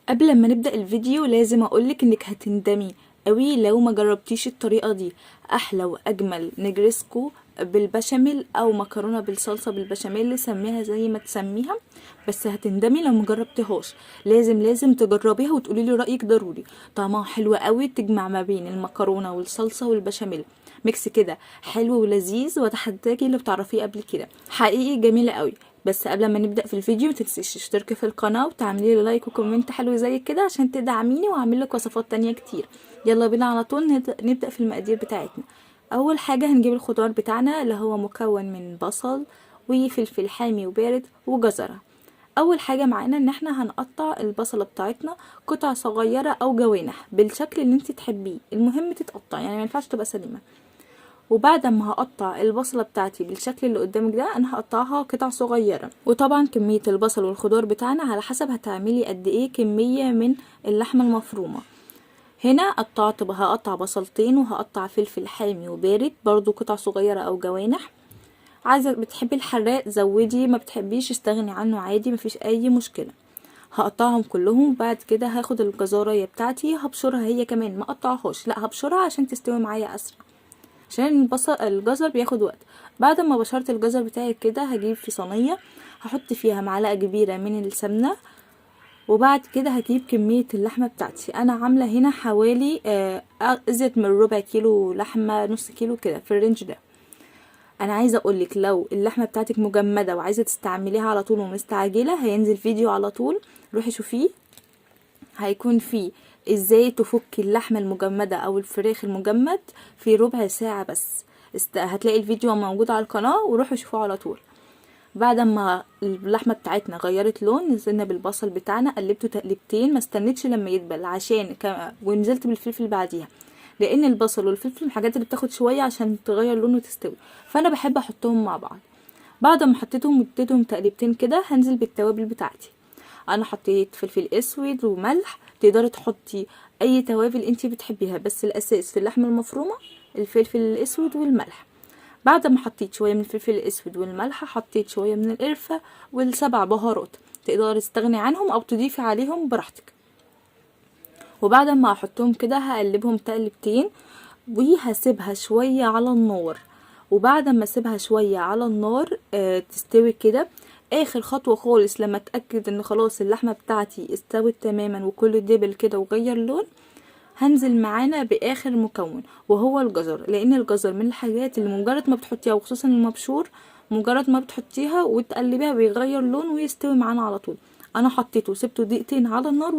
قبل ما نبدأ الفيديو لازم اقولك انك هتندمي قوي لو ما جربتيش الطريقة دي. احلى واجمل نجرسكو بالبشاميل او مكرونة بالصلصة بالبشاميل، سميها زي ما تسميها، بس هتندمي لو ما جربتيهاش. لازم تجربيها وتقولي لي رأيك ضروري. طعمها حلو قوي، تجمع ما بين المكرونة والصلصة والبشاميل، ميكس كده حلو ولذيذ، وتحداكي اللي بتعرفيه قبل كده، حقيقي جميلة قوي. بس قبل ما نبدا في الفيديو متنسيش تشتركي في القناه وتعملي لي لايك وكومنت حلو زي كده عشان تدعميني واعمل لك وصفات تانية كتير. يلا بينا على طول نبدا في المقادير بتاعتنا. اول حاجه هنجيب الخضار بتاعنا اللي هو مكون من بصل وفلفل حامي وبارد وجزره. اول حاجه معانا ان احنا هنقطع البصله بتاعتنا قطع صغيره او جوانح بالشكل اللي انت تحبيه، المهم تتقطع، يعني ما ينفعش تبقى سليمه. وبعد ما هقطع البصلة بتاعتي بالشكل اللي قدامك ده، انا هقطعها قطع صغيرة. وطبعا كمية البصل والخضار بتاعنا على حسب هتعملي قد ايه كمية من اللحمة المفرومة. هنا هقطع بصلتين، وهقطع فلفل حامي وبارد برضو قطع صغيرة او جوانح. عايزة بتحبي الحراق زودي، ما بتحبيش استغني عنه عادي، مفيش اي مشكلة. هقطعهم كلهم. وبعد كده هاخد الجزارية بتاعتي هبشرها هي كمان، ما اقطعهاش، لا هبشرها عشان تستوي معايا اسرع، عشان الجزر بياخد وقت. بعد ما بشرت الجزر بتاعي كده هجيب في صينيه هحط فيها معلقه كبيره من السمنه. وبعد كده هجيب كميه اللحمه بتاعتي، انا عامله هنا حوالي ازيد من ربع كيلو لحمه، نص كيلو كده في الرينج ده. انا عايزه اقولك لو اللحمه بتاعتك مجمده وعايزه تستعمليها على طول ومستعجله، هينزل فيديو على طول روحي شوفيه، هيكون فيه ازاي تفكي اللحمة المجمدة او الفراخ المجمد في ربع ساعة بس. هتلاقي الفيديو موجود على القناة وروحوا شوفوه على طول. بعد ما اللحمة بتاعتنا غيرت لون، نزلنا بالبصل بتاعنا قلبته تقلبتين، ما استنيتش لما يدبل ونزلت بالفلفل بعديها، لان البصل والفلفل من الحاجات اللي بتاخد شوية عشان تغير لونه وتستوي، فانا بحب احطهم مع بعض. بعد ما حطيتهم واديتهم تقليبتين كده، هنزل بالتوابل بتاعتي. انا حطيت فلفل اسود وملح، تقدري تحطي اي توابل انتي بتحبيها، بس الاساس في اللحمه المفرومه الفلفل الاسود والملح. بعد ما حطيت شويه من الفلفل الاسود والملح، حطيت شويه من القرفه والسبع بهارات، تقدري تستغني عنهم او تضيفي عليهم براحتك. وبعد ما احطهم كده هقلبهم تقلبتين وهسيبها شويه على النار. وبعد ما اسيبها شويه على النار تستوي كده، اخر خطوه خالص لما اتاكد ان خلاص اللحمه بتاعتي استوت تماما وكل دبل كده وغير لون، هنزل معانا باخر مكون وهو الجزر، لان الجزر من الحاجات اللي مجرد ما بتحطيها، وخصوصا المبشور، مجرد ما بتحطيها وتقلبيها بيغير لون ويستوي معانا على طول. انا حطيته وسبته دقيقتين على النار